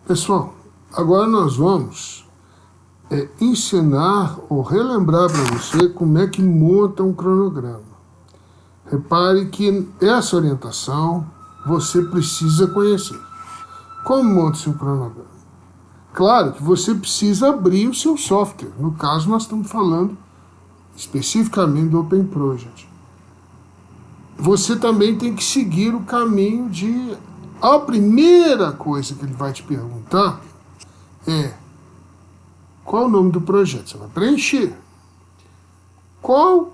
Pessoal, agora nós vamos ensinar ou relembrar para você como é que monta um cronograma. Repare que essa orientação você precisa conhecer. Como monta-se um cronograma? Claro que você precisa abrir o seu software. No caso, nós estamos falando especificamente do Open Project. Você também tem que seguir o caminho de... A primeira coisa que ele vai te perguntar é qual o nome do projeto? Você vai preencher. Qual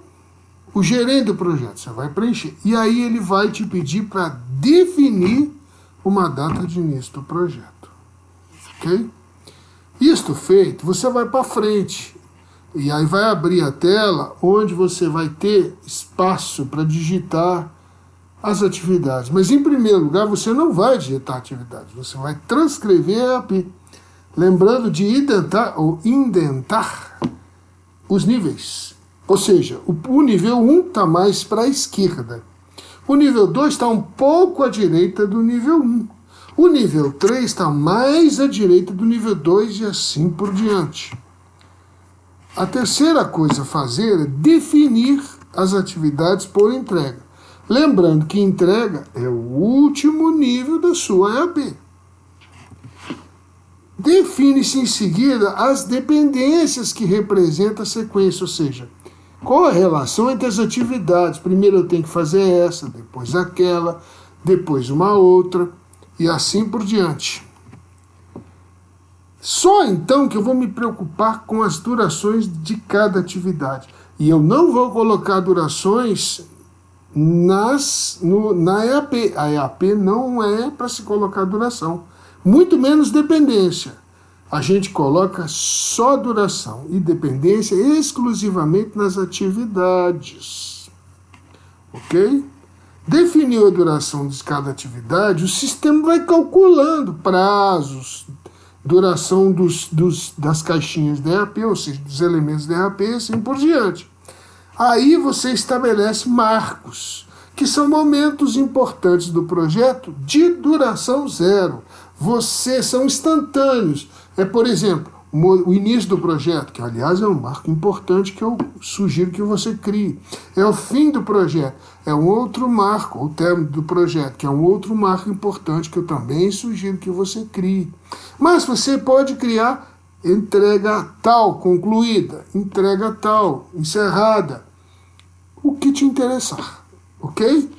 o gerente do projeto? Você vai preencher. E aí ele vai te pedir para definir uma data de início do projeto. Ok? Isto feito, você vai para frente. E aí vai abrir a tela onde você vai ter espaço para digitar as atividades. Mas em primeiro lugar, você não vai digitar atividades. Você vai transcrever a EAP. Lembrando de indentar os níveis. Ou seja, o nível 1 está mais para a esquerda. O nível 2 está um pouco à direita do nível 1. O nível 3 está mais à direita do nível 2 e assim por diante. A terceira coisa a fazer é definir as atividades por entrega. Lembrando que entrega é o último nível da sua EAP. Define-se em seguida as dependências que representam a sequência, ou seja, qual a relação entre as atividades. Primeiro eu tenho que fazer essa, depois aquela, depois uma outra, e assim por diante. Só então que eu vou me preocupar com as durações de cada atividade. E eu não vou colocar durações na EAP. A EAP não é para se colocar duração. Muito menos dependência. A gente coloca só duração e dependência exclusivamente nas atividades. Ok? Definiu a duração de cada atividade, o sistema vai calculando prazos, duração das caixinhas da EAP, ou seja, dos elementos da EAP e assim por diante. Aí você estabelece marcos, que são momentos importantes do projeto de duração zero. São instantâneos. Por exemplo, o início do projeto, que aliás é um marco importante que eu sugiro que você crie. É o fim do projeto, é um outro marco, o término do projeto, que é um outro marco importante que eu também sugiro que você crie. Mas você pode criar entrega tal, concluída, entrega tal, encerrada, o que te interessar, ok?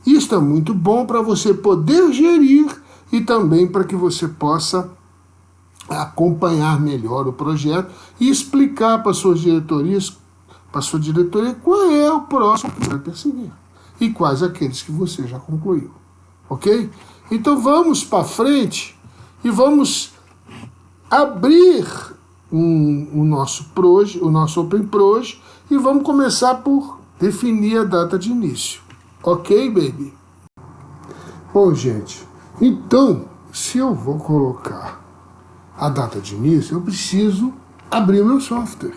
Isso é muito bom para você poder gerir e também para que você possa acompanhar melhor o projeto e explicar para suas diretorias, para sua diretoria, qual é o próximo que vai perseguir e quais aqueles que você já concluiu, ok? Então vamos para frente e vamos abrir o nosso Open Proj e vamos começar por definir a data de início. Ok, baby? Bom, gente, então, se eu vou colocar a data de início, eu preciso abrir o meu software.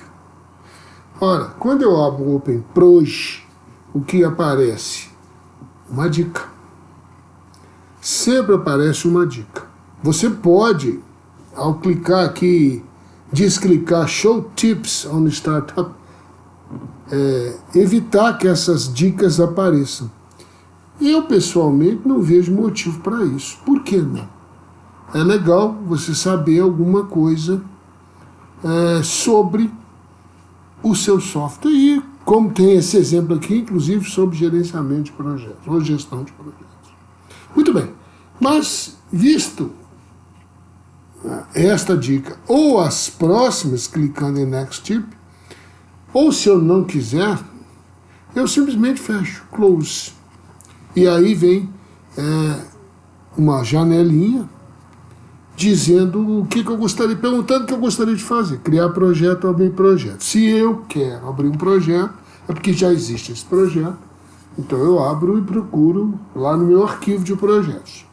Ora, quando eu abro o Open Proj, o que aparece? Uma dica. Sempre aparece uma dica. Você pode, ao clicar aqui, desclicar Show Tips on Startup, evitar que essas dicas apareçam. Eu, pessoalmente, não vejo motivo para isso. Por que não? É legal você saber alguma coisa sobre o seu software. E, como tem esse exemplo aqui, inclusive sobre gerenciamento de projetos, ou gestão de projetos. Muito bem, mas visto esta dica, ou as próximas, clicando em Next Tip, ou se eu não quiser, eu simplesmente fecho, Close. E aí vem uma janelinha dizendo o que eu gostaria, perguntando o que eu gostaria de fazer, criar projeto ou abrir projeto. Se eu quero abrir um projeto, é porque já existe esse projeto, então eu abro e procuro lá no meu arquivo de projetos.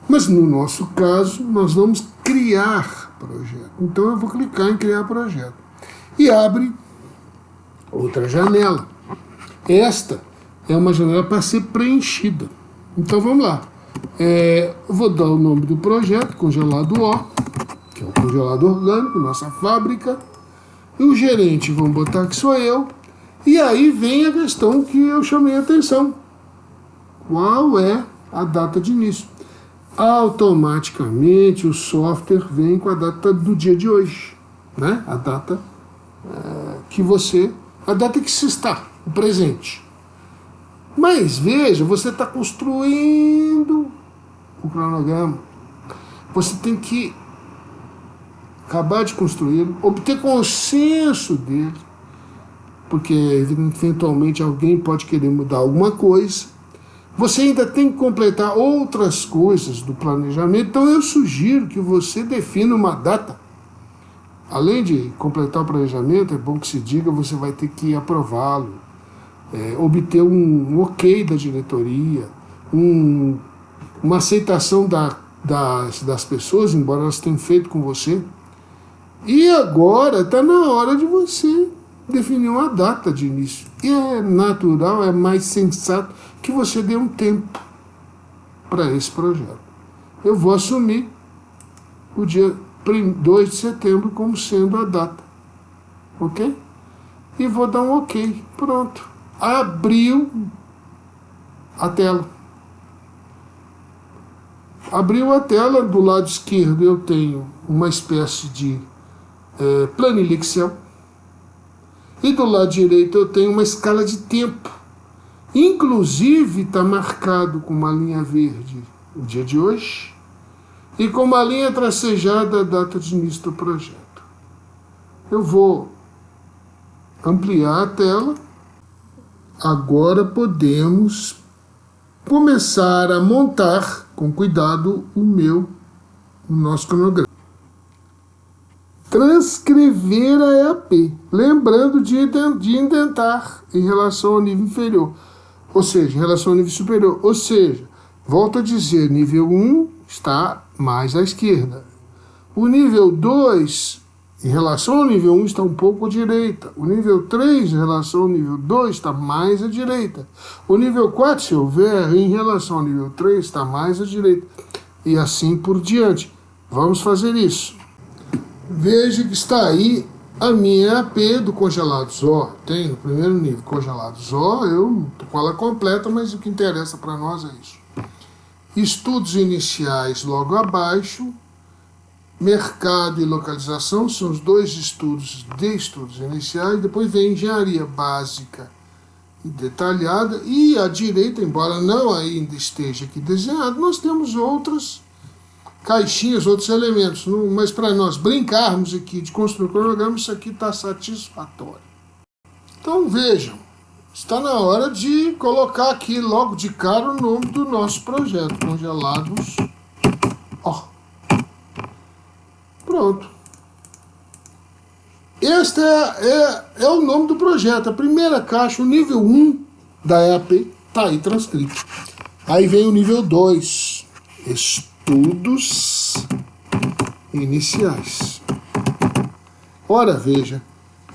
Mas no nosso caso, nós vamos criar projeto. Então eu vou clicar em criar projeto. E abre outra janela. Esta é uma janela para ser preenchida. Então vamos lá. Eu vou dar o nome do projeto, Congelado O, que é o congelado orgânico, nossa fábrica. E o gerente, vamos botar que sou eu. E aí vem a questão que eu chamei a atenção. Qual é a data de início? Automaticamente o software vem com a data do dia de hoje, né? A data a data que se está, o presente. Mas veja, você está construindo o cronograma. Você tem que acabar de construí-lo, obter consenso dele, porque eventualmente alguém pode querer mudar alguma coisa. Você ainda tem que completar outras coisas do planejamento, então eu sugiro que você defina uma data. Além de completar o planejamento, é bom que se diga, você vai ter que aprová-lo, obter um ok da diretoria, uma aceitação das pessoas, embora elas tenham feito com você. E agora está na hora de você definir uma data de início. E é natural, é mais sensato que você dê um tempo para esse projeto. Eu vou assumir o dia 2 de setembro como sendo a data. Ok? E vou dar um ok. Pronto. Abriu a tela. Abriu a tela, do lado esquerdo eu tenho uma espécie de planilha Excel. E do lado direito eu tenho uma escala de tempo. Inclusive está marcado com uma linha verde o dia de hoje e com uma linha tracejada a data de início do projeto. Eu vou ampliar a tela. Agora podemos começar a montar com cuidado o nosso cronograma. Transcrever a EAP, lembrando de indentar em relação ao nível inferior, ou seja, em relação ao nível superior. Ou seja, volto a dizer, nível 1 está mais à esquerda. O nível 2, em relação ao nível 1, está um pouco à direita. O nível 3, em relação ao nível 2, está mais à direita. O nível 4, se houver, em relação ao nível 3, está mais à direita. E assim por diante. Vamos fazer isso. Veja que está aí a minha EAP do Congelados O. Tem no primeiro nível Congelados O, eu estou com ela completa, mas o que interessa para nós é isso. Estudos iniciais logo abaixo, mercado e localização são os dois estudos iniciais, depois vem engenharia básica e detalhada, e à direita, embora não ainda esteja aqui desenhado, nós temos outras caixinhas, outros elementos, mas para nós brincarmos aqui de construir o cronograma, isso aqui está satisfatório. Então vejam, está na hora de colocar aqui logo de cara o nome do nosso projeto, Congelados O. Pronto. Este é o nome do projeto, a primeira caixa, o nível 1 da EAP, está aí transcrito. Aí vem o nível 2, estudos iniciais. Ora, veja,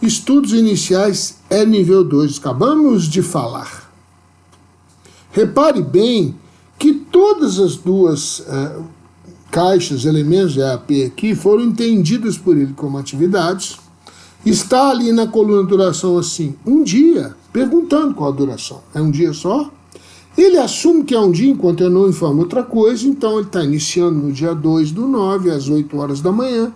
estudos iniciais é nível 2, acabamos de falar. Repare bem que todas as duas caixas, elementos de EAP aqui, foram entendidas por ele como atividades. Está ali na coluna duração assim, um dia, perguntando qual a duração. É um dia só? Ele assume que é um dia, enquanto eu não informo outra coisa, então ele está iniciando no dia 2/9, às 8 horas da manhã,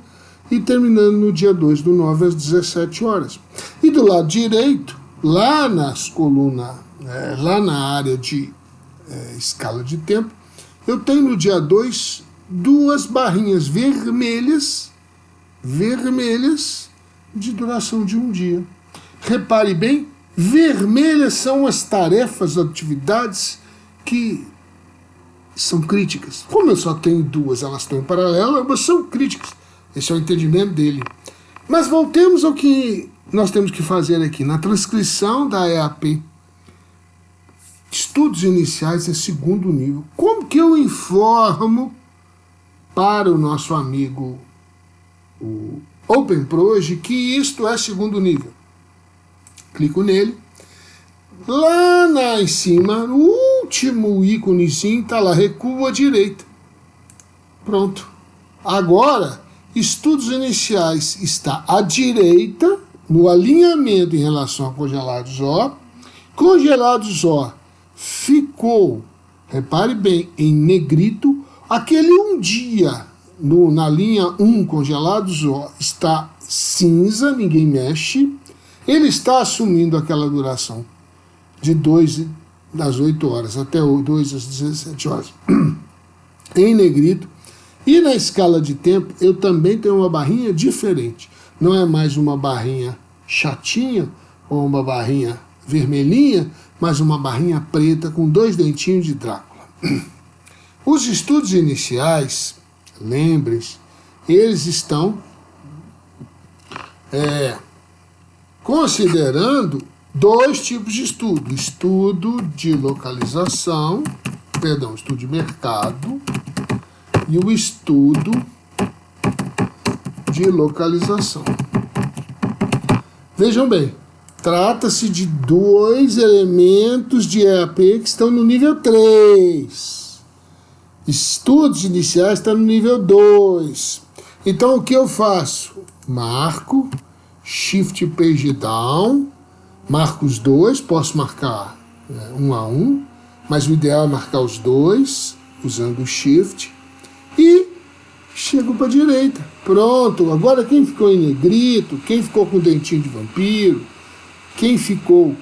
e terminando no dia 2/9, às 17 horas. E do lado direito, lá nas colunas, lá na área de escala de tempo, eu tenho no dia 2 duas barrinhas vermelhas de duração de um dia. Repare bem, vermelhas são as tarefas, atividades que são críticas. Como eu só tenho duas, elas estão em paralelo, mas são críticas. Esse é o entendimento dele. Mas voltemos ao que nós temos que fazer aqui. Na transcrição da EAP, estudos iniciais é segundo nível. Como que eu informo para o nosso amigo, o OpenProj, que isto é segundo nível? Clico nele. Lá em cima, no último íconezinho está lá, recua à direita. Pronto. Agora, estudos iniciais está à direita, no alinhamento em relação a congelados O. Congelados O ficou, repare bem, em negrito. Aquele um dia, na linha 1, congelados O, está cinza, ninguém mexe. Ele está assumindo aquela duração de 2 das 8 horas até 2 às 17 horas, em negrito. E na escala de tempo, eu também tenho uma barrinha diferente. Não é mais uma barrinha chatinha ou uma barrinha vermelhinha, mas uma barrinha preta com 2 dentinhos de Drácula. Os estudos iniciais, lembrem-se, eles estão considerando 2 tipos de estudo. Estudo de localização, estudo de mercado, e o estudo de localização. Vejam bem, trata-se de 2 elementos de EAP que estão no nível 3. Estudos iniciais estão no nível 2. Então o que eu faço? Marco, Shift Page Down, marco os 2, posso marcar 1 a 1, mas o ideal é marcar os 2, usando o Shift, e chego para a direita. Pronto, agora quem ficou em negrito, quem ficou com dentinho de vampiro, quem ficou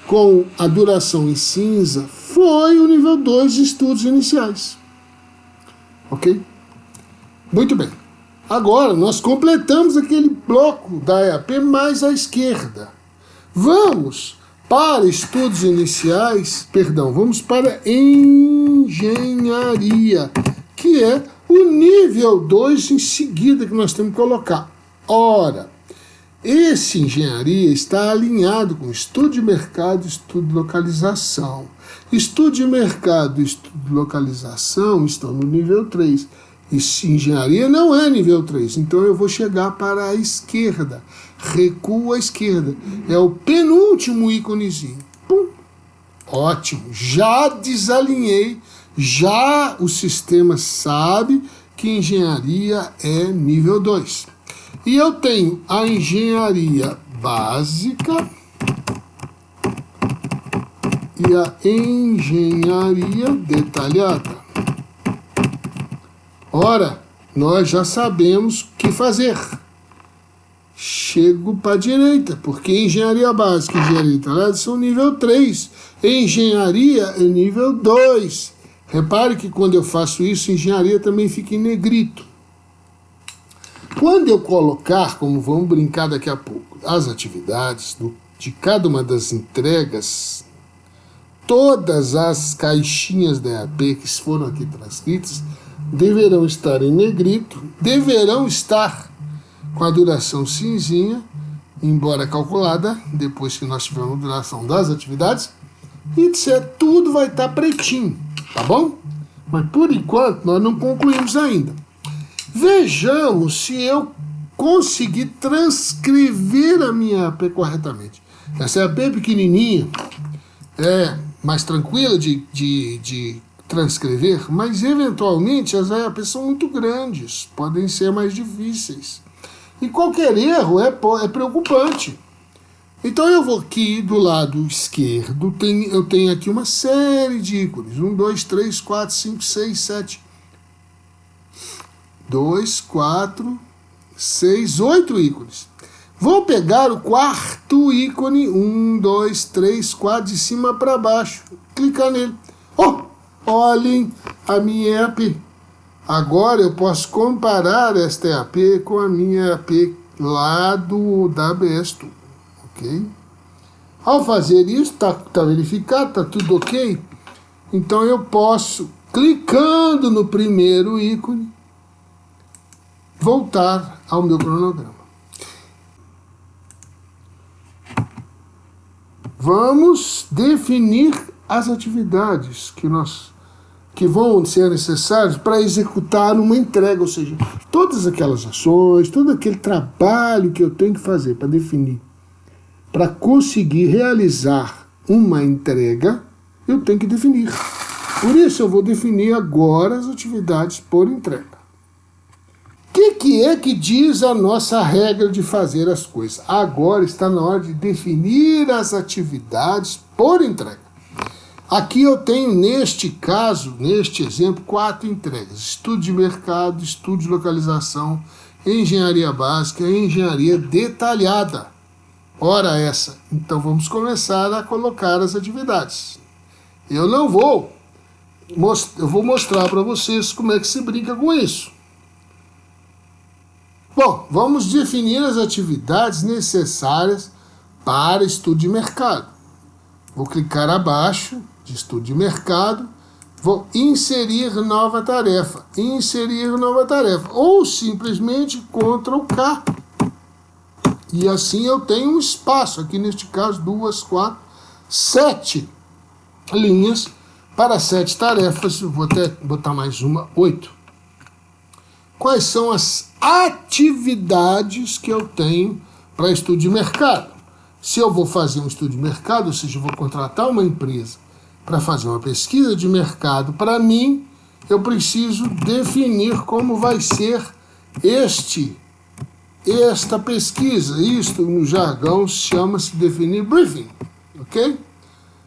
com a duração em cinza, foi o nível 2 de estudos iniciais. Ok? Muito bem. Agora nós completamos aquele bloco da EAP mais à esquerda. Vamos para estudos iniciais, vamos para engenharia, que é o nível 2 em seguida que nós temos que colocar. Ora, esse engenharia está alinhado com estudo de mercado e estudo de localização. Estudo de mercado e estudo de localização estão no nível 3. Engenharia não é nível 3, então eu vou chegar para a esquerda. Recuo à esquerda. É o penúltimo íconezinho. Pum. Ótimo. Já desalinhei. Já o sistema sabe que engenharia é nível 2. E eu tenho a engenharia básica e a engenharia detalhada. Ora, nós já sabemos o que fazer. Chego para a direita, porque engenharia básica e engenharia detalhada são nível 3. Engenharia é nível 2. Repare que quando eu faço isso, engenharia também fica em negrito. Quando eu colocar, como vamos brincar daqui a pouco, as atividades de cada uma das entregas, todas as caixinhas da EAP que foram aqui transcritas deverão estar em negrito, deverão estar com a duração cinzinha, embora calculada, depois que nós tivermos a duração das atividades, e tudo vai estar pretinho, tá bom? Mas por enquanto nós não concluímos ainda. Vejamos se eu consegui transcrever a minha AP corretamente. Essa AP pequenininha, é mais tranquila de transcrever, mas eventualmente as APs são muito grandes, podem ser mais difíceis. E qualquer erro é preocupante. Então eu vou aqui do lado esquerdo, eu tenho aqui uma série de ícones. 1, 2, 3, 4, 5, 6, 7. 2, 4, 6, 8 ícones. Vou pegar o 4º ícone, 1, 2, 3, 4, de cima para baixo. Clicar nele. Olhem a minha EAP. Agora eu posso comparar esta EAP com a minha EAP lá da ABS Tool. Ok? Ao fazer isso, tá verificado, tá tudo ok? Então eu posso, clicando no primeiro ícone, voltar ao meu cronograma. Vamos definir as atividades que vão ser necessárias para executar uma entrega, ou seja, todas aquelas ações, todo aquele trabalho que eu tenho que fazer para definir, para conseguir realizar uma entrega, eu tenho que definir. Por isso eu vou definir agora as atividades por entrega. O que é que diz a nossa regra de fazer as coisas? Agora está na hora de definir as atividades por entrega. Aqui eu tenho, neste caso, neste exemplo, 4 entregas. Estudo de mercado, estudo de localização, engenharia básica e engenharia detalhada. Ora essa. Então vamos começar a colocar as atividades. Eu vou mostrar para vocês como é que se brinca com isso. Bom, vamos definir as atividades necessárias para estudo de mercado. Vou clicar abaixo de estudo de mercado, vou inserir nova tarefa, ou simplesmente Ctrl K. E assim eu tenho um espaço, aqui neste caso 2, 4, 7 linhas para 7 tarefas, eu vou até botar mais uma, 8. Quais são as atividades que eu tenho para estudo de mercado? Se eu vou fazer um estudo de mercado, ou seja, eu vou contratar uma empresa para fazer uma pesquisa de mercado para mim, eu preciso definir como vai ser esta pesquisa. Isto, no jargão, chama-se definir briefing, ok?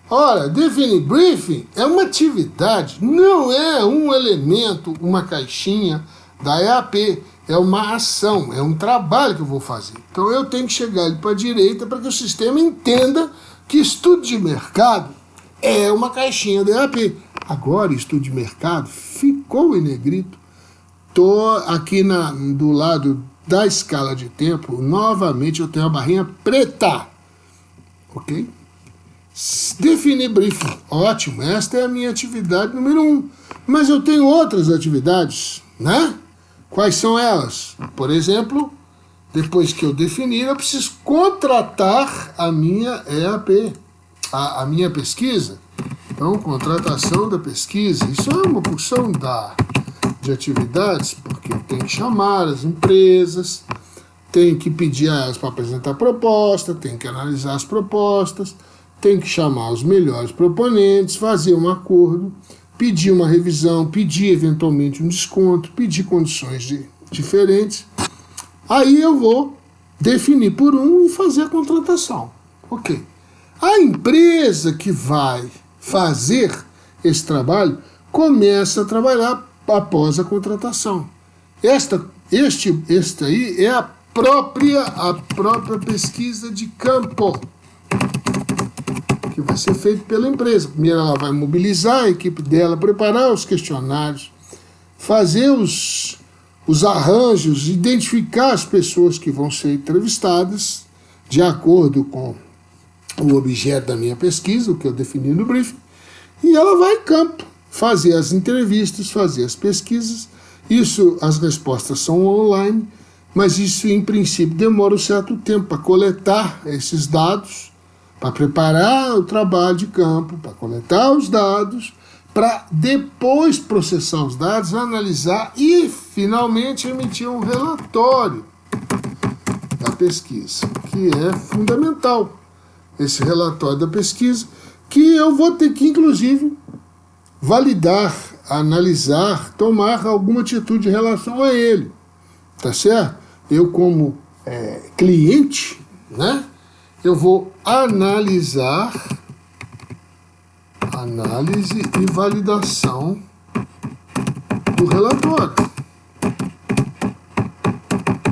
Ora, definir briefing é uma atividade, não é um elemento, uma caixinha da EAP, é uma ação, é um trabalho que eu vou fazer. Então eu tenho que chegar ali para a direita para que o sistema entenda que estudo de mercado é uma caixinha da EAP. Agora, estudo de mercado ficou em negrito. Estou aqui do lado da escala de tempo, novamente eu tenho a barrinha preta, ok? Definir briefing, ótimo, esta é a minha atividade número 1. Mas eu tenho outras atividades, né? Quais são elas? Por exemplo, depois que eu definir, eu preciso contratar a minha EAP, a minha pesquisa. Então, contratação da pesquisa, isso é uma porção de atividades, porque eu tenho que chamar as empresas, tenho que pedir a elas para apresentar proposta, tenho que analisar as propostas, tenho que chamar os melhores proponentes, fazer um acordo, pedir uma revisão, pedir eventualmente um desconto, pedir condições diferentes. Aí eu vou definir por um e fazer a contratação. Ok. A empresa que vai fazer esse trabalho começa a trabalhar após a contratação. Esta aí é a própria pesquisa de campo que vai ser feito pela empresa. Primeiro ela vai mobilizar a equipe dela, preparar os questionários, fazer os arranjos, identificar as pessoas que vão ser entrevistadas de acordo com o objeto da minha pesquisa, o que eu defini no briefing, e ela vai em campo fazer as entrevistas, fazer as pesquisas. Isso, as respostas são online, mas isso em princípio demora um certo tempo para coletar esses dados, para preparar o trabalho de campo, para coletar os dados, para depois processar os dados, analisar e finalmente emitir um relatório da pesquisa, que é fundamental. Esse relatório da pesquisa, que eu vou ter que, inclusive, validar, analisar, tomar alguma atitude em relação a ele, tá certo? Eu, como cliente, né, eu vou análise e validação do relatório,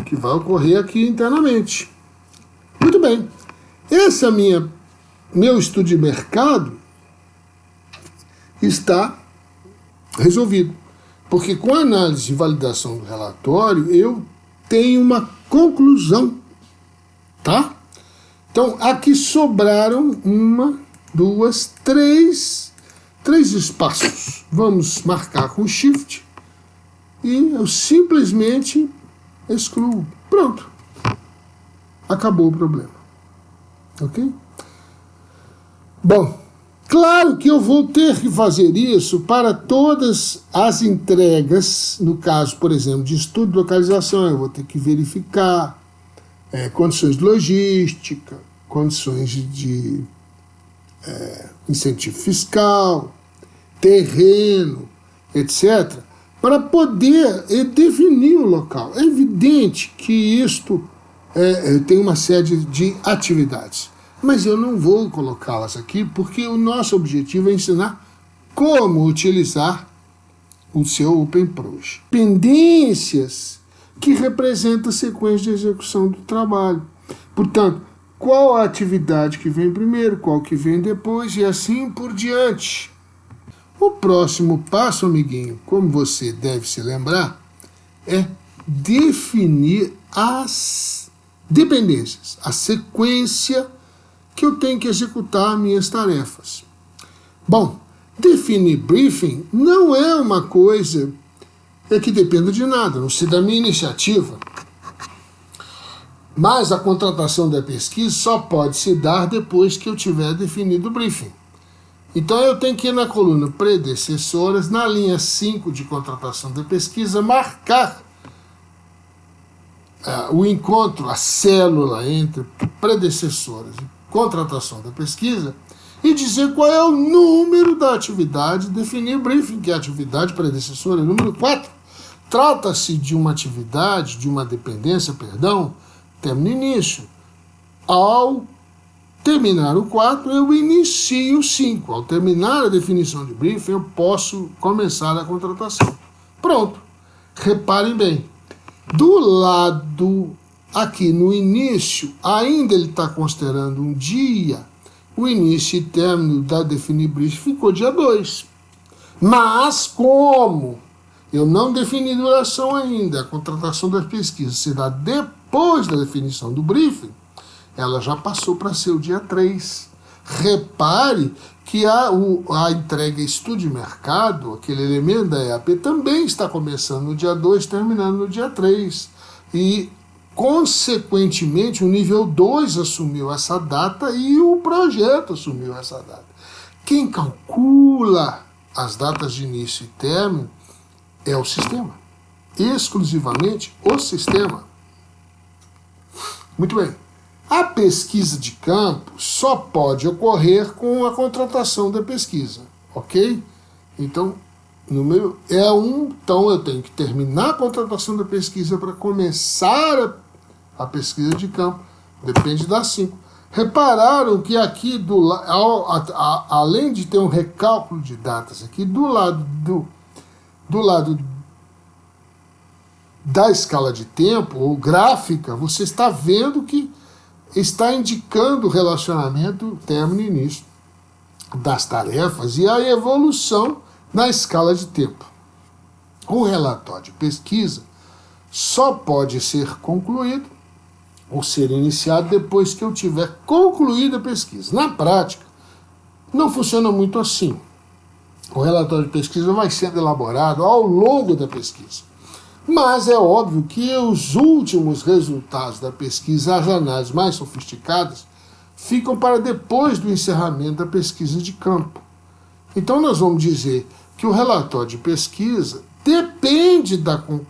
que vai ocorrer aqui internamente. Muito bem. Esse é meu estudo de mercado está resolvido. Porque com a análise e validação do relatório, eu tenho uma conclusão, tá? Então, aqui sobraram 1, 2, 3 espaços. Vamos marcar com Shift e eu simplesmente excluo. Pronto. Acabou o problema. Ok? Bom, claro que eu vou ter que fazer isso para todas as entregas, no caso, por exemplo, de estudo de localização, eu vou ter que verificar condições de logística, condições de incentivo fiscal, terreno, etc., para poder definir o local. É evidente que isto tem uma série de atividades, mas eu não vou colocá-las aqui porque o nosso objetivo é ensinar como utilizar o seu OpenProj. Pendências que representam a sequência de execução do trabalho. Portanto, qual a atividade que vem primeiro, qual que vem depois e assim por diante. O próximo passo, amiguinho, como você deve se lembrar, é definir as dependências, a sequência que eu tenho que executar minhas tarefas. Bom, definir briefing não é uma coisa que dependa de nada, não se da minha iniciativa. Mas a contratação da pesquisa só pode se dar depois que eu tiver definido o briefing. Então eu tenho que ir na coluna predecessoras, na linha 5 de contratação da pesquisa, marcar o encontro, a célula entre predecessoras e contratação da pesquisa e dizer qual é o número da atividade, definir o briefing, que é a atividade predecessora, número 4. Trata-se de uma atividade, de uma dependência, término e início. Ao terminar o 4, eu inicio o 5. Ao terminar a definição de briefing, eu posso começar a contratação. Pronto. Reparem bem. Do lado aqui no início, ainda ele está considerando um dia. O início e término da definir briefing ficou dia 2. Mas como eu não defini duração ainda, a contratação das pesquisas será depois da definição do briefing, ela já passou para ser o dia 3. Repare que a entrega estudo de mercado, aquele elemento da EAP, também está começando no dia 2, terminando no dia 3. E, consequentemente, o nível 2 assumiu essa data e o projeto assumiu essa data. Quem calcula as datas de início e término é o sistema. Exclusivamente o sistema. Muito bem. A pesquisa de campo só pode ocorrer com a contratação da pesquisa, ok? Então, número é 1, então eu tenho que terminar a contratação da pesquisa para começar a pesquisa de campo, depende das 5. Repararam que aqui, além de ter um recálculo de datas aqui, do lado da escala de tempo, ou gráfica, você está vendo que está indicando o relacionamento término e início das tarefas e a evolução na escala de tempo. O relatório de pesquisa só pode ser concluído ou ser iniciado depois que eu tiver concluído a pesquisa. Na prática, não funciona muito assim. O relatório de pesquisa vai sendo elaborado ao longo da pesquisa. Mas é óbvio que os últimos resultados da pesquisa, as análises mais sofisticadas, ficam para depois do encerramento da pesquisa de campo. Então nós vamos dizer que o relatório de pesquisa depende,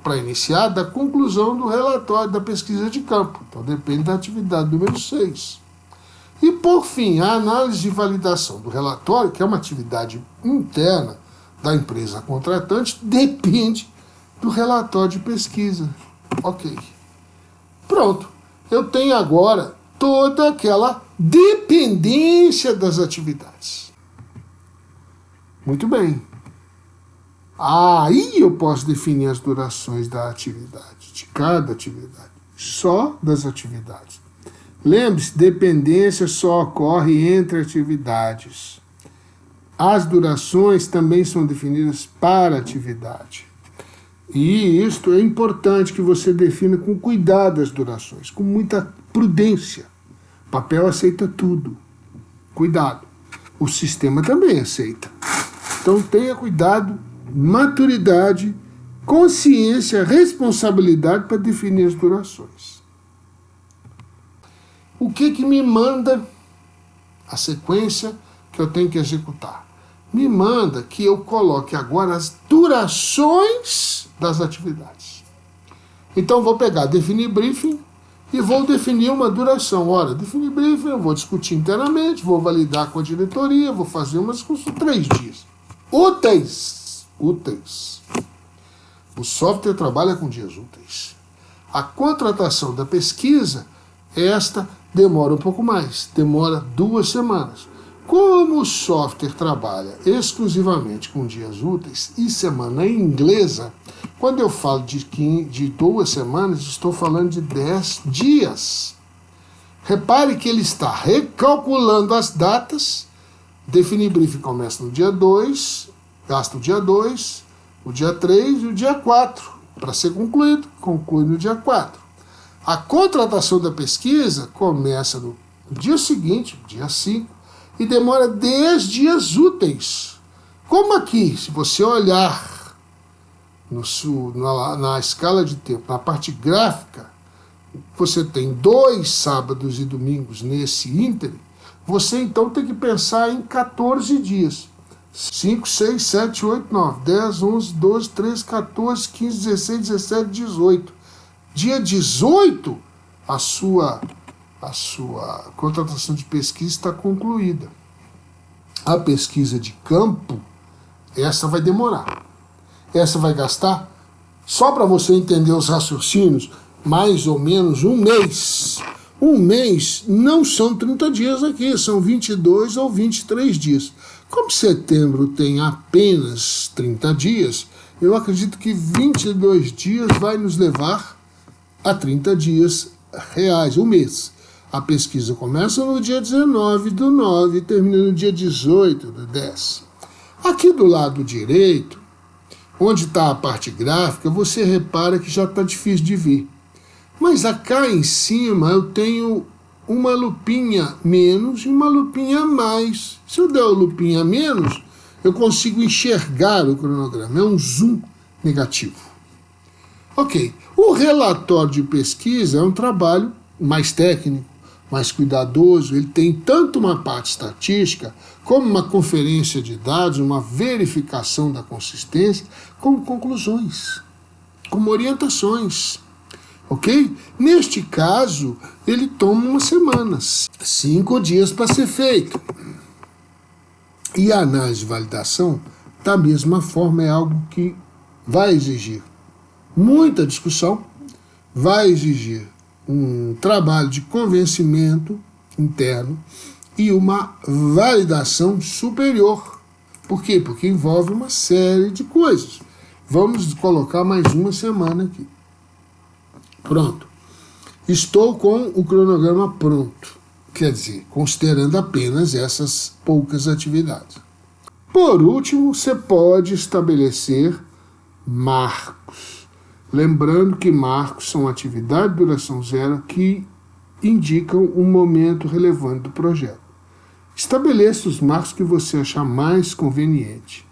para iniciar, da conclusão do relatório da pesquisa de campo. Então depende da atividade número 6. E por fim, a análise de validação do relatório, que é uma atividade interna da empresa contratante, depende do relatório de pesquisa. Ok. Pronto. Eu tenho agora toda aquela dependência das atividades. Muito bem. Aí eu posso definir as durações da atividade, de cada atividade. Só das atividades. Lembre-se, dependência só ocorre entre atividades. As durações também são definidas para atividade. E isto é importante que você defina com cuidado as durações, com muita prudência. O papel aceita tudo. Cuidado. O sistema também aceita. Então tenha cuidado, maturidade, consciência, responsabilidade para definir as durações. O que me manda a sequência que eu tenho que executar? Me manda que eu coloque agora as durações das atividades. Então vou pegar, definir briefing, e vou definir uma duração. Ora, definir briefing, eu vou discutir internamente, vou validar com a diretoria, vou fazer umas 3 dias. Úteis. Úteis. O software trabalha com dias úteis. A contratação da pesquisa, esta demora um pouco mais, demora 2 semanas. Como o software trabalha exclusivamente com dias úteis e semana inglesa, quando eu falo de 2 semanas, estou falando de 10 dias. Repare que ele está recalculando as datas. Definir briefing começa no dia 2, gasta o dia 2, o dia 3 e o dia 4. Para ser concluído, conclui no dia 4. A contratação da pesquisa começa no dia seguinte, dia 5, e demora 10 dias úteis. Como aqui, se você olhar na escala de tempo, na parte gráfica, você tem 2 sábados e domingos nesse ínterim, você então tem que pensar em 14 dias. 5, 6, 7, 8, 9, 10, 11, 12, 13, 14, 15, 16, 17, 18. Dia 18, a sua contratação de pesquisa está concluída. A pesquisa de campo, essa vai demorar. Essa vai gastar, só para você entender os raciocínios, mais ou menos 1 mês. 1 mês não são 30 dias aqui, são 22 ou 23 dias. Como setembro tem apenas 30 dias, eu acredito que 22 dias vai nos levar a 30 dias reais, 1 mês. A pesquisa começa no dia 19 do 9 e termina no dia 18 do 10. Aqui do lado direito, onde está a parte gráfica, você repara que já está difícil de ver. Mas cá em cima eu tenho uma lupinha menos e uma lupinha a mais. Se eu der a lupinha a menos, eu consigo enxergar o cronograma. É um zoom negativo. Ok. O relatório de pesquisa é um trabalho mais técnico, mais cuidadoso. Ele tem tanto uma parte estatística, como uma conferência de dados, uma verificação da consistência, como conclusões, como orientações. Ok? Neste caso, ele toma umas semanas, 5 dias para ser feito. E a análise de validação, da mesma forma, é algo que vai exigir muita discussão, vai exigir um trabalho de convencimento interno e uma validação superior. Por quê? Porque envolve uma série de coisas. Vamos colocar mais 1 semana aqui. Pronto. Estou com o cronograma pronto. Quer dizer, considerando apenas essas poucas atividades. Por último, você pode estabelecer marcos. Lembrando que marcos são atividade de duração zero que indicam um momento relevante do projeto. Estabeleça os marcos que você achar mais conveniente.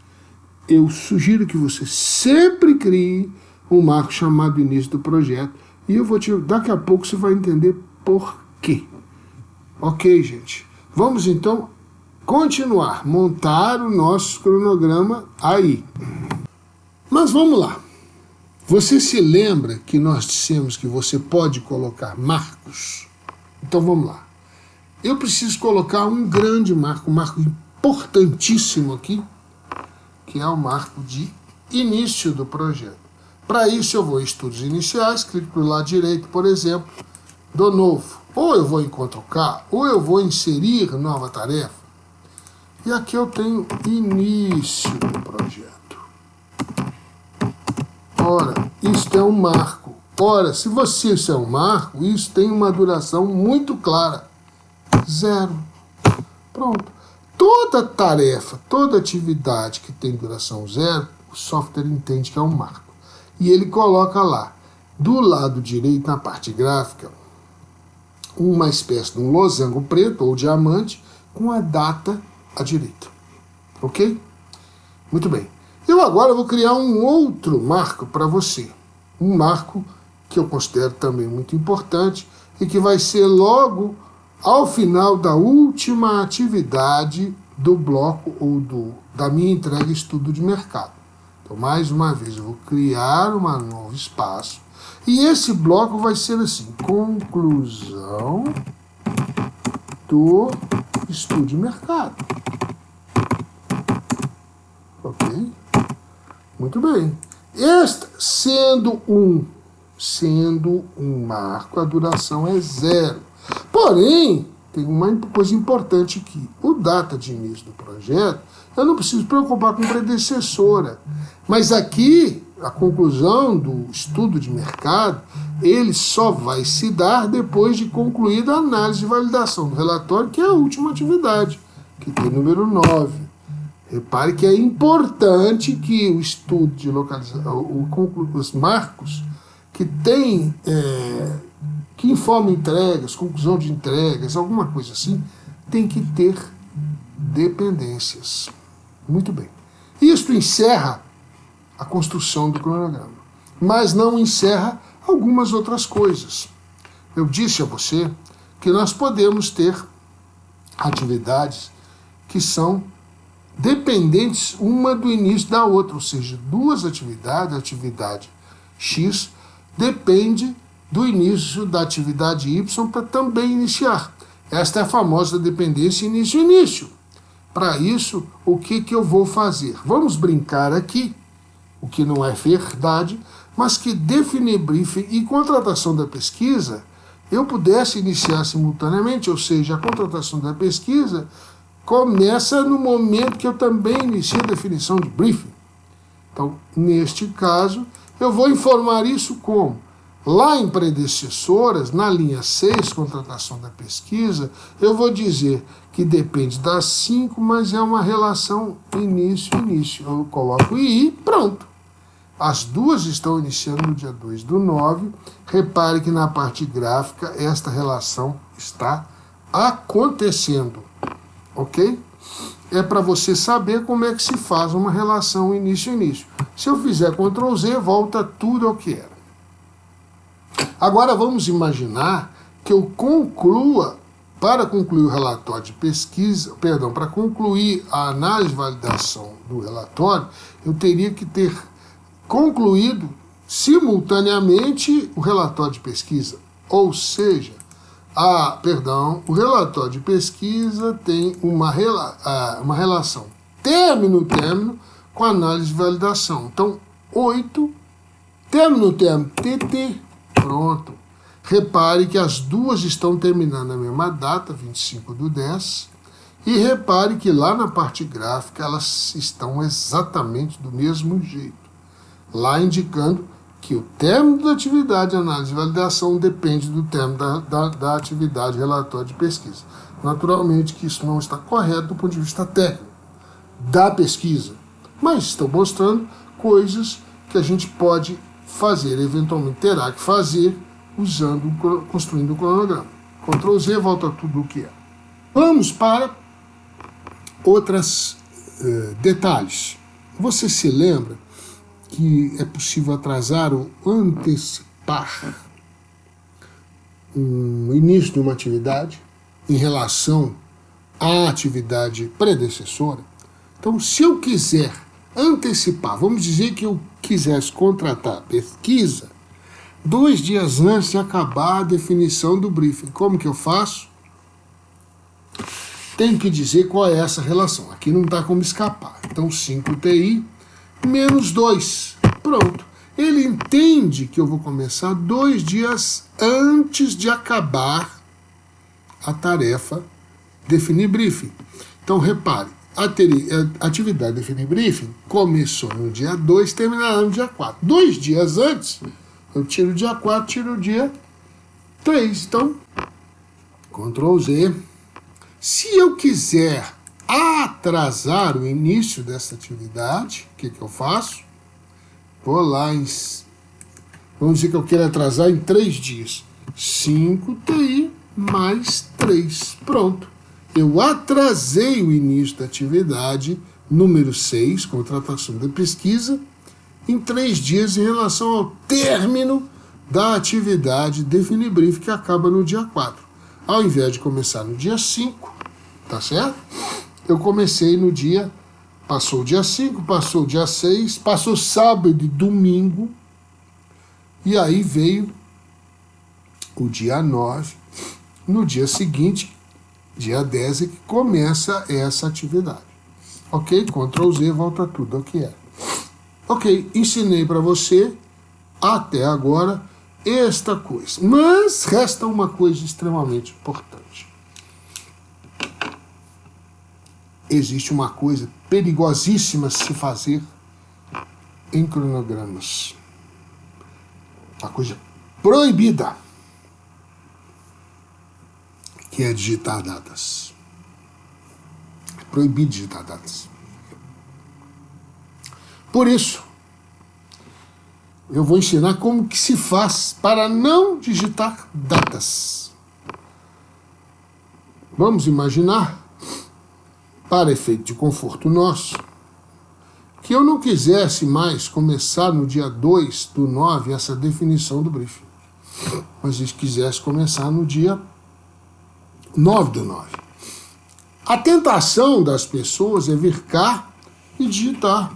Eu sugiro que você sempre crie um marco chamado início do projeto. E daqui a pouco você vai entender por quê. Ok, gente? Vamos então continuar, montar o nosso cronograma aí. Mas vamos lá. Você se lembra que nós dissemos que você pode colocar marcos? Então vamos lá. Eu preciso colocar um grande marco, um marco importantíssimo aqui, que é o marco de início do projeto. Para isso eu vou em estudos iniciais, clico para o lado direito, por exemplo, do novo. Ou eu vou em Ctrl K, ou eu vou inserir nova tarefa. E aqui eu tenho início do projeto. Ora, isto é um marco. Ora, se isso é um marco, isso tem uma duração muito clara. 0. Pronto. Toda tarefa, toda atividade que tem duração 0, o software entende que é um marco. E ele coloca lá, do lado direito, na parte gráfica, uma espécie de um losango preto ou diamante com a data à direita. Ok? Muito bem. Eu agora vou criar um outro marco para você. Um marco que eu considero também muito importante e que vai ser logo ao final da última atividade do bloco ou da minha entrega estudo de mercado. Então, mais uma vez, eu vou criar um novo espaço E esse bloco vai ser assim, conclusão do estudo de mercado. Ok? Muito bem. Esta, sendo um marco, a duração é 0. Porém, tem uma coisa importante aqui. O data de início do projeto, eu não preciso preocupar com predecessora. Mas aqui, a conclusão do estudo de mercado, ele só vai se dar depois de concluída a análise e validação do relatório, que é a última atividade, que tem número 9. Repare que é importante que o estudo de localização, os marcos que tem, que informam entregas, conclusão de entregas, alguma coisa assim, tem que ter dependências. Muito bem. Isto encerra a construção do cronograma, mas não encerra algumas outras coisas. Eu disse a você que nós podemos ter atividades que são dependentes uma do início da outra, ou seja, duas atividades, a atividade X depende do início da atividade Y para também iniciar. Esta é a famosa dependência início-início. Para isso, o que eu vou fazer? Vamos brincar aqui, o que não é verdade, mas que definir briefing e contratação da pesquisa eu pudesse iniciar simultaneamente, ou seja, a contratação da pesquisa começa no momento que eu também inicio a definição de briefing. Então, neste caso, eu vou informar isso como? Lá em predecessoras, na linha 6, contratação da pesquisa, eu vou dizer que depende das 5, mas é uma relação início-início. Eu coloco I e pronto. As duas estão iniciando no dia 2/9. Repare que na parte gráfica esta relação está acontecendo. Ok? É para você saber como é que se faz uma relação início-início. Se eu fizer Ctrl Z, volta tudo ao que era. Agora vamos imaginar que eu conclua, para concluir o relatório de pesquisa, para concluir a análise e validação do relatório, eu teria que ter concluído simultaneamente o relatório de pesquisa. Ou seja, o relatório de pesquisa tem uma relação término-término com análise e validação. Então, 8, término-término, TT, pronto. Repare que as duas estão terminando na mesma data, 25/10, e repare que lá na parte gráfica elas estão exatamente do mesmo jeito. Lá indicando que o término da atividade análise e validação depende do término da atividade relatório de pesquisa. Naturalmente que isso não está correto do ponto de vista técnico da pesquisa, mas estou mostrando coisas que a gente pode fazer, eventualmente terá que fazer, construindo o cronograma. Ctrl Z, volta tudo o que é. Vamos para outros detalhes. Você se lembra que é possível atrasar ou antecipar o início de uma atividade em relação à atividade predecessora? Então, se eu quiser antecipar, vamos dizer que eu quisesse contratar pesquisa 2 dias antes de acabar a definição do briefing, como que eu faço? Tenho que dizer qual é essa relação. Aqui não está como escapar. Então, 5TI menos 2. Pronto. Ele entende que eu vou começar 2 dias antes de acabar a tarefa definir briefing. Então, repare, a atividade definir briefing começou no dia 2, terminará no dia 4. 2 dias antes, eu tiro o dia 4, tiro o dia 3. Então, Ctrl Z. Se eu quiser atrasar o início dessa atividade, o que eu faço? Vou lá vamos dizer que eu quero atrasar em 3 dias. 5TI mais 3. Pronto. Eu atrasei o início da atividade número 6, contratação da pesquisa, em 3 dias em relação ao término da atividade definir briefing, que acaba no dia 4. Ao invés de começar no dia 5, tá certo? Eu comecei no dia, passou o dia 5, passou o dia 6, passou sábado e domingo, E aí veio o dia 9, no dia seguinte, dia 10, é que começa essa atividade. Ok? Ctrl Z, volta tudo ao que era. Ok, ensinei para você, até agora, esta coisa. Mas resta uma coisa extremamente importante. Existe uma coisa perigosíssima a se fazer em cronogramas. Uma coisa proibida, que é digitar datas. É proibido digitar datas. Por isso, eu vou ensinar como que se faz para não digitar datas. Vamos imaginar, para efeito de conforto nosso, que eu não quisesse mais começar no dia 2/9 essa definição do briefing, mas eu quisesse começar no dia 9/9. A tentação das pessoas é vir cá e digitar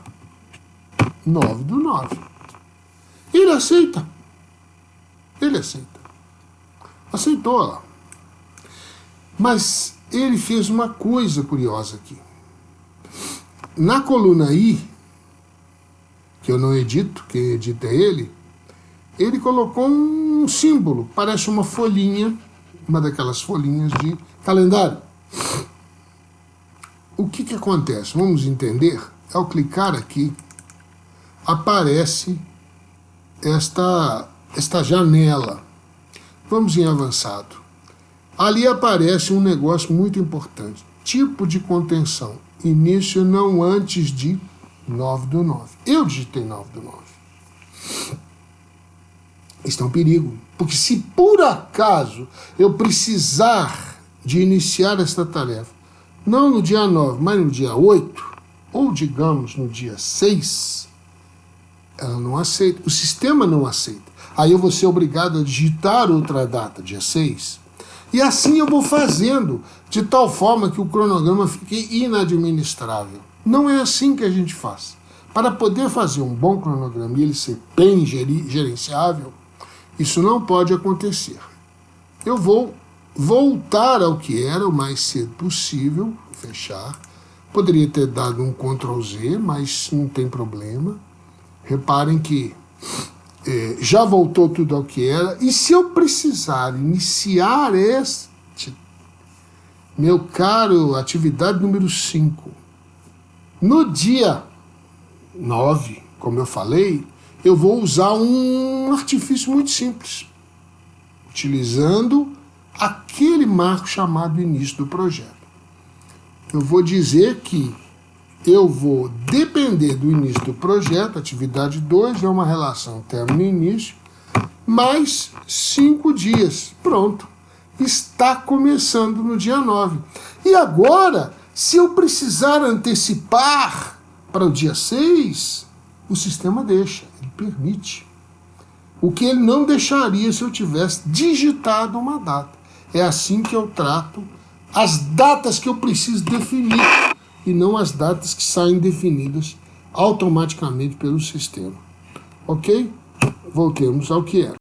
9/9. Ele aceita. Ele aceita. Aceitou lá. Mas ele fez uma coisa curiosa aqui. Na coluna I, que eu não edito, quem edita é ele colocou um símbolo, parece uma folhinha, uma daquelas folhinhas de calendário. O que acontece? Vamos entender. Ao clicar aqui, aparece esta janela. Vamos em avançado. Ali aparece um negócio muito importante. Tipo de contenção. Início não antes de 9/9. Eu digitei 9/9. Isso é um perigo. Porque se por acaso eu precisar de iniciar esta tarefa, não no dia 9, mas no dia 8, ou digamos no dia 6, ela não aceita. O sistema não aceita. Aí eu vou ser obrigado a digitar outra data, dia 6. E assim eu vou fazendo, de tal forma que o cronograma fique inadministrável. Não é assim que a gente faz. Para poder fazer um bom cronograma e ele ser bem gerenciável, isso não pode acontecer. Eu vou voltar ao que era o mais cedo possível, fechar. Poderia ter dado um Ctrl Z, mas não tem problema. Reparem que já voltou tudo ao que era. E se eu precisar iniciar meu caro, atividade número 5, no dia 9, como eu falei, eu vou usar um artifício muito simples, utilizando aquele marco chamado início do projeto. Eu vou dizer que eu vou depender do início do projeto, atividade 2 é uma relação término e início, mais 5 dias. Pronto. Está começando no dia 9. E agora, se eu precisar antecipar para o dia 6, o sistema deixa, ele permite. O que ele não deixaria se eu tivesse digitado uma data. É assim que eu trato as datas que eu preciso definir e não as datas que saem definidas automaticamente pelo sistema. Ok? Voltemos ao que era.